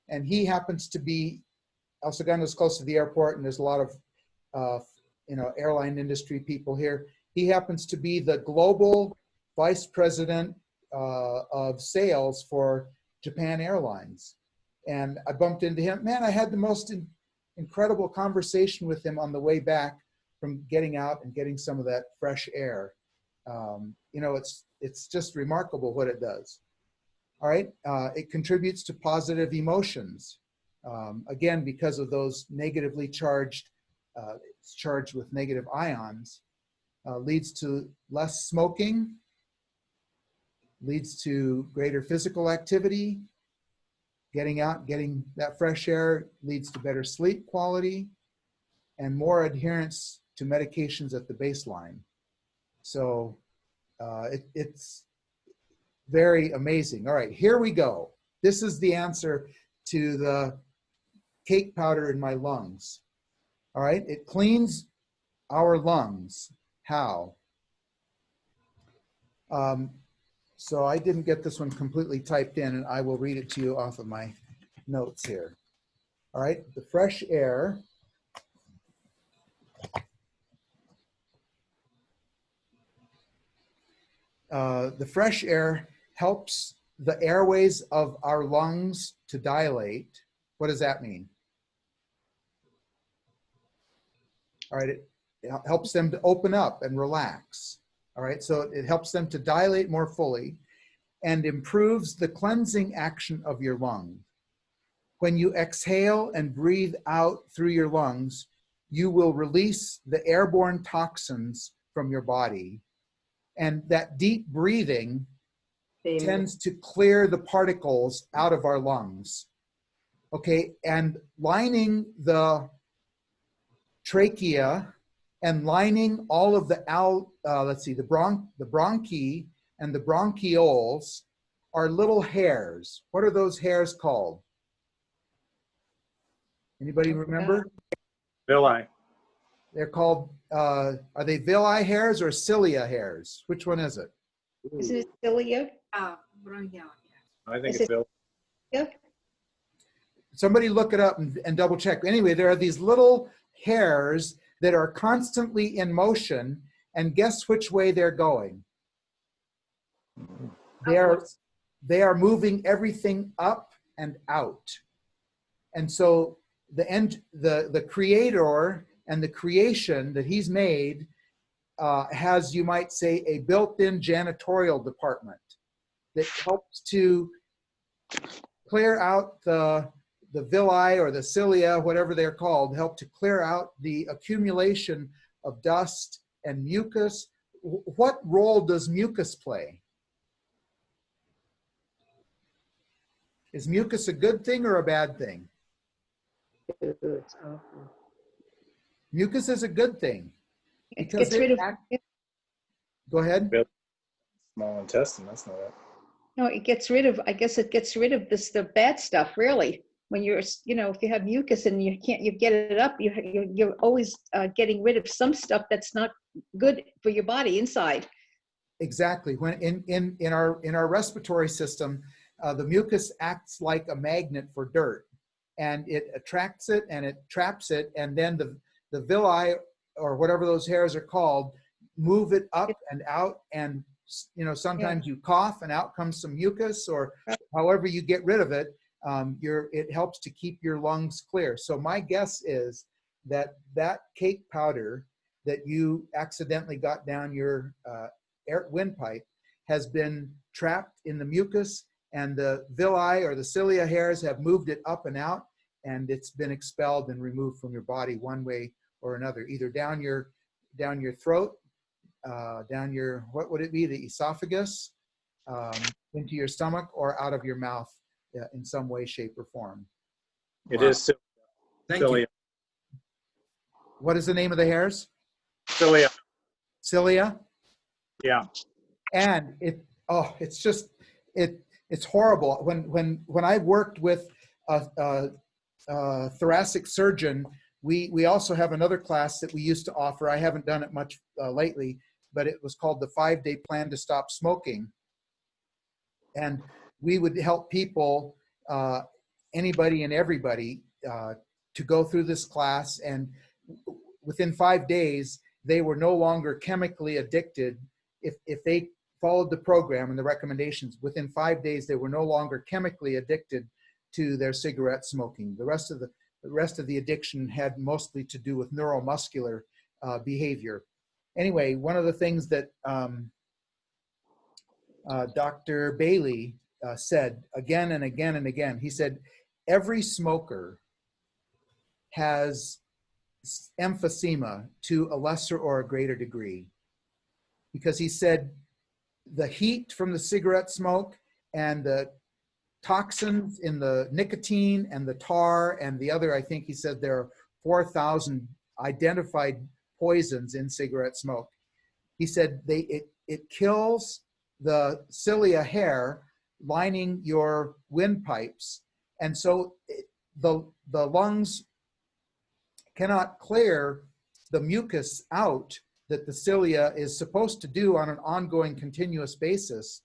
B: And he happens to be El Segundo is close to the airport, and there's a lot of airline industry people here. He happens to be the global vice president of sales for Japan Airlines. And I bumped into him. Man, I had the most incredible conversation with him on the way back from getting out and getting some of that fresh air. It's just remarkable what it does. All right, it contributes to positive emotions. Again, because of those negatively charged, it's charged with negative ions, leads to less smoking, leads to greater physical activity. Getting out, getting that fresh air leads to better sleep quality and more adherence to medications at the baseline. So it's very amazing. All right, here we go. This is the answer to the cake powder in my lungs. All right, it cleans our lungs. How? So I didn't get this one completely typed in, and I will read it to you off of my notes here. All right, the fresh air helps the airways of our lungs to dilate. What does that mean? All right, it helps them to open up and relax. All right, so it helps them to dilate more fully and improves the cleansing action of your lung. When you exhale and breathe out through your lungs, you will release the airborne toxins from your body. And that deep breathing tends to clear the particles out of our lungs. Okay, and lining the trachea and lining all of the the bronchi and the bronchioles are little hairs. What are those hairs called? Anybody remember?
F: Villi.
B: They're called, are they villi hairs or cilia hairs? Which one is it?
D: Is it cilia?
C: Bronchial.
F: I think it's villi.
D: Yeah.
B: Somebody look it up and double check. Anyway, there are these little hairs that are constantly in motion, and guess which way they're going? They are moving everything up and out. And so the creator and the creation that he's made has, you might say, a built-in janitorial department that helps to clear out the villi or the cilia, whatever they're called, help to clear out the accumulation of dust and mucus. What role does mucus play? Is mucus a good thing or a bad thing? Mucus is a good thing.
D: It gets rid of.
B: Go ahead.
F: Small intestine, that's not it.
D: No, it gets rid of, I guess it gets rid of the bad stuff, really. When you're, if you have mucus and you get it up, you're always getting rid of some stuff that's not good for your body inside.
B: Exactly. When in our respiratory system, the mucus acts like a magnet for dirt, and it attracts it and it traps it, and then the villi or whatever those hairs are called move it up and out, and sometimes you cough and out comes some mucus, or however you get rid of it. It helps to keep your lungs clear. So my guess is that cake powder that you accidentally got down your windpipe has been trapped in the mucus, and the villi or the cilia hairs have moved it up and out, and it's been expelled and removed from your body one way or another, either down your throat, down your, what would it be, the esophagus, into your stomach, or out of your mouth. In some way, shape, or form.
F: It is cilia.
A: Thank you.
B: What is the name of the hairs?
F: Cilia.
B: Cilia?
F: Yeah.
B: And it's just, it's horrible. When I worked with a thoracic surgeon, we also have another class that we used to offer. I haven't done it much lately, but it was called the 5-Day Plan to Stop Smoking. And we would help people, anybody and everybody, to go through this class, and within 5 days, they were no longer chemically addicted. If they followed the program and the recommendations, within 5 days, they were no longer chemically addicted to their cigarette smoking. The rest of the addiction had mostly to do with neuromuscular behavior. Anyway, one of the things that Dr. Bailey said again and again and again, he said, every smoker has emphysema to a lesser or a greater degree. Because he said the heat from the cigarette smoke and the toxins in the nicotine and the tar and the other, I think he said there are 4,000 identified poisons in cigarette smoke. He said it kills the cilia hair lining your windpipes. And so the lungs cannot clear the mucus out that the cilia is supposed to do on an ongoing continuous basis.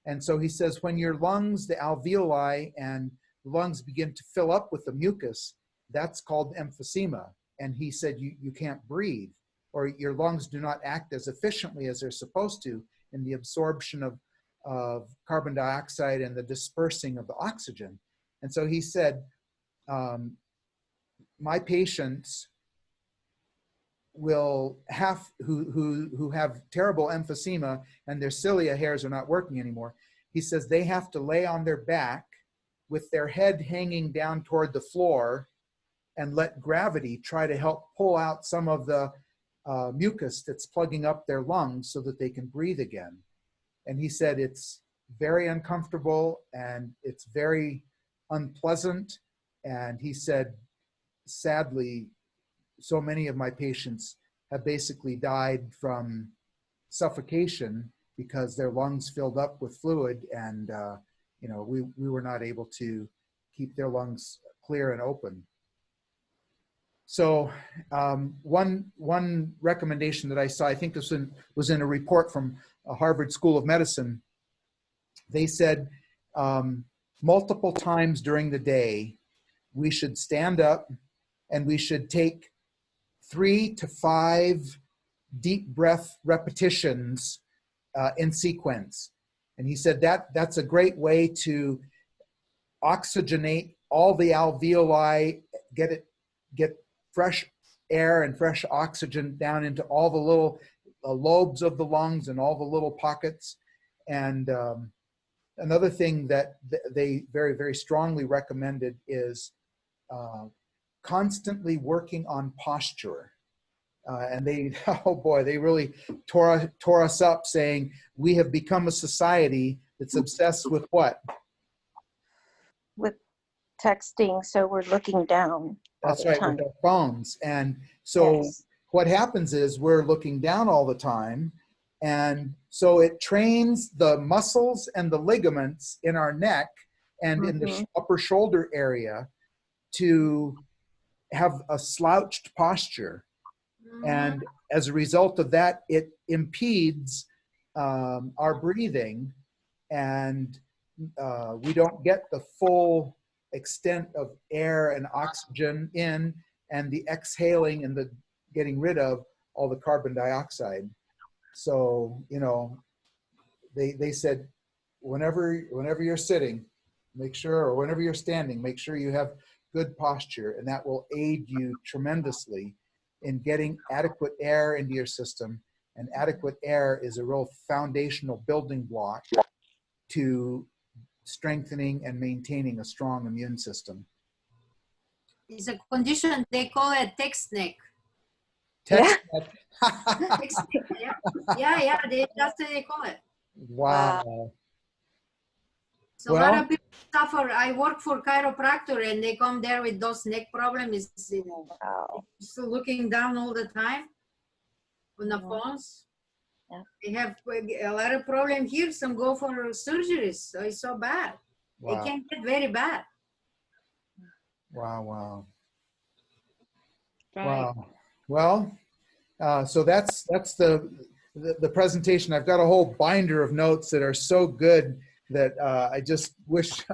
B: And so he says when your lungs, the alveoli and the lungs begin to fill up with the mucus, that's called emphysema. And he said you can't breathe, or your lungs do not act as efficiently as they're supposed to in the absorption of carbon dioxide and the dispersing of the oxygen. And so he said, my patients will have, who have terrible emphysema and their cilia hairs are not working anymore, he says they have to lay on their back with their head hanging down toward the floor and let gravity try to help pull out some of the mucus that's plugging up their lungs so that they can breathe again. And he said it's very uncomfortable and it's very unpleasant. And he said, sadly, so many of my patients have basically died from suffocation because their lungs filled up with fluid, and we were not able to keep their lungs clear and open. So one recommendation that I saw, I think this was in a report from Harvard School of Medicine. They said multiple times during the day, we should stand up and we should take 3 to 5 deep breath repetitions in sequence. And he said that's a great way to oxygenate all the alveoli, get fresh air and fresh oxygen down into all the little lobes of the lungs and all the little pockets. And another thing that they very, very strongly recommended is constantly working on posture. And they, oh boy, they really tore us up, saying we have become a society that's obsessed with what?
E: With texting, so we're looking down.
B: That's right, with our phones. And so what happens is we're looking down all the time. And so it trains the muscles and the ligaments in our neck and in the upper shoulder area to have a slouched posture. And as a result of that, it impedes our breathing, and we don't get the full extent of air and oxygen in, and the exhaling and the getting rid of all the carbon dioxide. So, they said, whenever you're sitting, make sure, or whenever you're standing, make sure you have good posture, and that will aid you tremendously in getting adequate air into your system. And adequate air is a real foundational building block to strengthening and maintaining a strong immune system.
C: It's a condition, they call it text neck.
B: Text
C: Yeah, that's what they call it.
B: Wow.
C: So a lot of people suffer. I work for chiropractor and they come there with those neck problems. So looking down all the time on the phones.
E: Yeah.
C: They have a lot of problem here. Some go for surgeries. So it's so bad.
B: Wow.
C: It can get very bad.
B: Wow.
D: Right.
B: Wow. Well, so that's the presentation. I've got a whole binder of notes that are so good that I just wish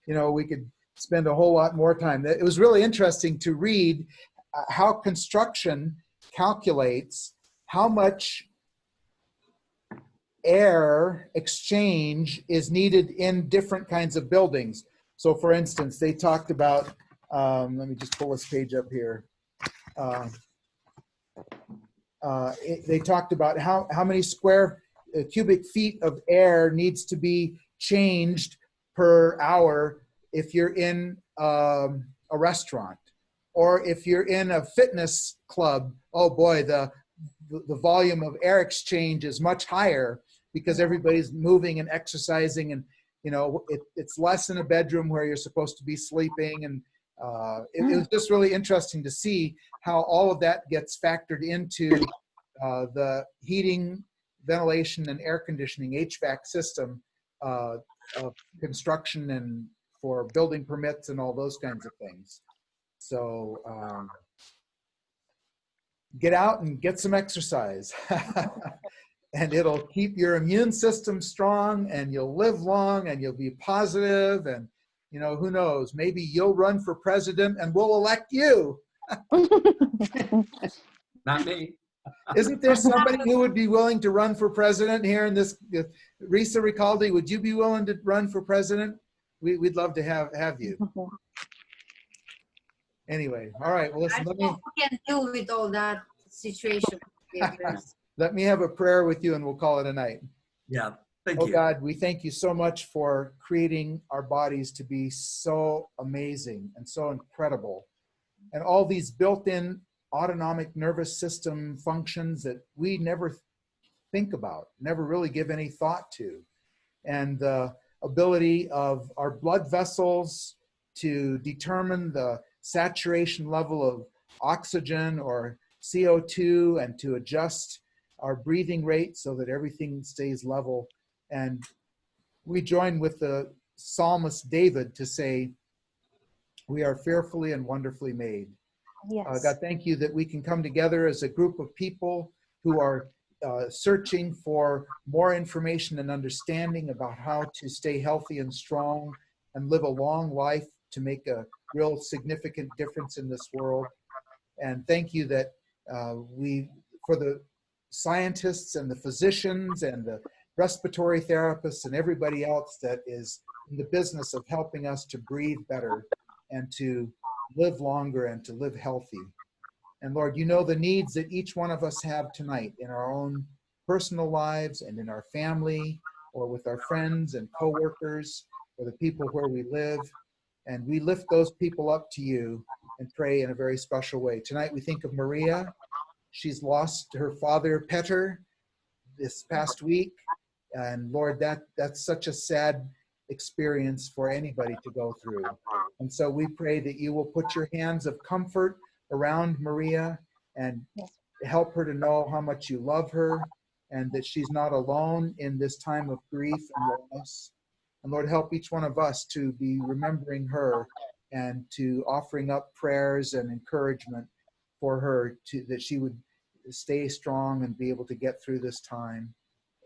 B: we could spend a whole lot more time. It was really interesting to read how construction calculates how much air exchange is needed in different kinds of buildings. So for instance, they talked about, let me just pull this page up here. They talked about how many square cubic feet of air needs to be changed per hour if you're in a restaurant, or if you're in a fitness club. Oh boy, the volume of air exchange is much higher because everybody's moving and exercising, and you know it's less in a bedroom where you're supposed to be sleeping. And it was just really interesting to see how all of that gets factored into the heating, ventilation, and air conditioning (HVAC) system of construction and for building permits and all those kinds of things. So get out and get some exercise. And it'll keep your immune system strong, and you'll live long, and you'll be positive, and you know, who knows, maybe you'll run for president and we'll elect you.
A: Not me.
B: Isn't there somebody who would be willing to run for president here in this? Risa Ricaldi, would you be willing to run for president? We'd love to have you. Anyway, all right. Well, listen,
C: I don't know who can deal with all that situation.
B: let me have a prayer with you, and we'll call it a night.
A: Yeah, thank
B: Oh
A: you.
B: God, we thank you so much for creating our bodies to be so amazing and so incredible, and all these built-in autonomic nervous system functions that we never think about, never really give any thought to, and the ability of our blood vessels to determine the saturation level of oxygen or CO2, and to adjust our breathing rate so that everything stays level. And we join with the psalmist David to say, we are fearfully and wonderfully made.
E: Yes.
B: God, thank you that we can come together as a group of people who are searching for more information and understanding about how to stay healthy and strong and live a long life to make a real significant difference in this world. And thank you that for the scientists and the physicians and the respiratory therapists and everybody else that is in the business of helping us to breathe better and to live longer and to live healthy. And Lord, you know the needs that each one of us have tonight in our own personal lives and in our family, or with our friends and coworkers, or the people where we live. And we lift those people up to you and pray in a very special way. Tonight we think of Maria. She's lost her father, Peter, this past week. And Lord, that's such a sad experience for anybody to go through. And so we pray that you will put your hands of comfort around Maria and help her to know how much you love her, and that she's not alone in this time of grief and loss. And Lord, help each one of us to be remembering her and to offering up prayers and encouragement for her, that she would stay strong and be able to get through this time.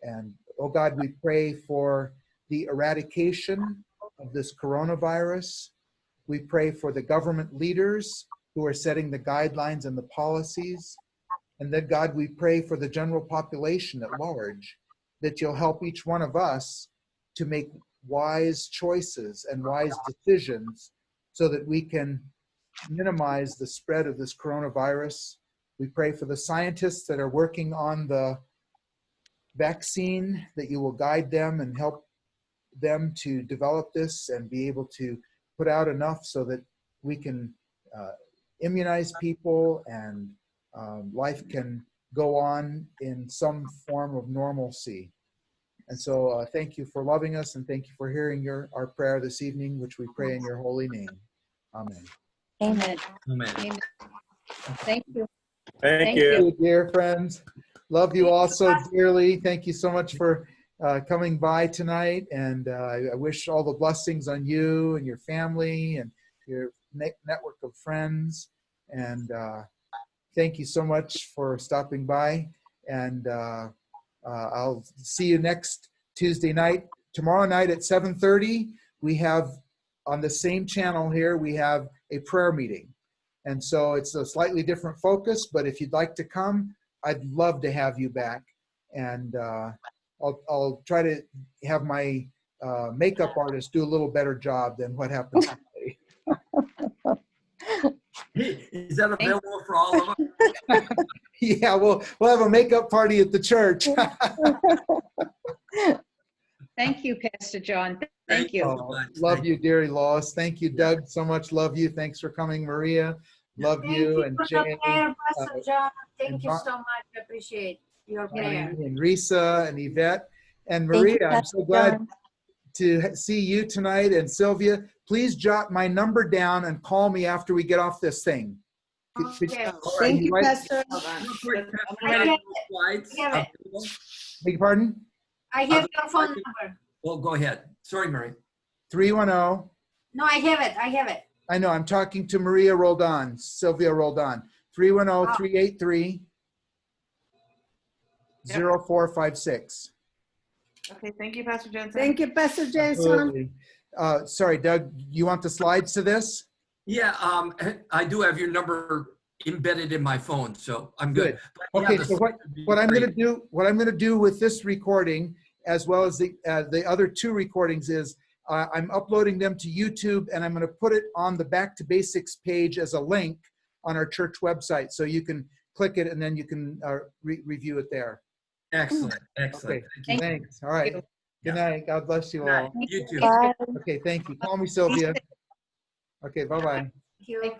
B: And oh God, we pray for the eradication of this coronavirus. We pray for the government leaders who are setting the guidelines and the policies. And then God, we pray for the general population at large, that you'll help each one of us to make wise choices and wise decisions so that we can minimize the spread of this coronavirus. We pray for the scientists that are working on the vaccine, that you will guide them and help them to develop this and be able to put out enough so that we can immunize people and life can go on in some form of normalcy. And so thank you for loving us, and thank you for hearing our prayer this evening, which we pray in your holy name. Amen.
E: Amen.
A: Amen.
D: Amen. Thank you.
F: Thank you.
B: Dear friends, love you all so dearly. Thank you so much for coming by tonight, and I wish all the blessings on you and your family and your network of friends. And thank you so much for stopping by, and I'll see you next Tuesday night. Tomorrow night at 7:30, we have on the same channel here, we have a prayer meeting. And so it's a slightly different focus, but if you'd like to come, I'd love to have you back. And I'll try to have my makeup artist do a little better job than what happened today.
A: Is that available for all of us?
B: Yeah, we'll have a makeup party at the church.
D: Thank you, Pastor John. Thank you.
A: so much.
B: Love
A: Thank
B: you, dearie Lois. Thank you, Doug, so much. Love you. Thanks for coming, Maria. Love
C: Thank
B: you
C: you
B: and
C: for
B: Jay,
C: the prayer, Pastor John. Thank
B: and
C: you
B: Mar-
C: so much. I appreciate your
B: Bonnie
C: prayer.
B: and Risa and Yvette and
E: Thank you,
B: Maria. I'm so
E: Pastor
B: glad
E: John.
B: to see you tonight. And Sylvia, please jot my number down and call me after we get off this thing.
C: Okay.
B: Thank you,
D: Pastor.
A: Real quick,
C: I have it.
A: slides.
C: I have it.
B: Beg your pardon?
C: I have your phone number.
A: Well, go ahead. Sorry, Mary.
B: 310.
C: No, I have it. I have it.
B: I know, I'm talking to Maria Roldan, Sylvia Roldan. 310-383-0456.
L: Okay, thank you, Pastor Jensen.
I: Thank you, Pastor Jensen.
B: Absolutely. Sorry, Doug, you want the slides to this?
A: Yeah, I do have your number embedded in my phone, so I'm good. But yeah,
B: Okay,
A: the
B: so
A: slides would be
B: what I'm
A: great.
B: gonna do with this recording, as well as the other two recordings, is I'm uploading them to YouTube, and I'm gonna put it on the Back to Basics page as a link on our church website, so you can click it and then you can review it there.
A: Excellent, excellent.
B: Okay,
A: Thank you.
B: thanks. All right. Good night. God bless you all.
A: You too.
E: Bye.
B: Okay, thank you. Call me Sylvia. Okay, bye-bye.
C: Thank you.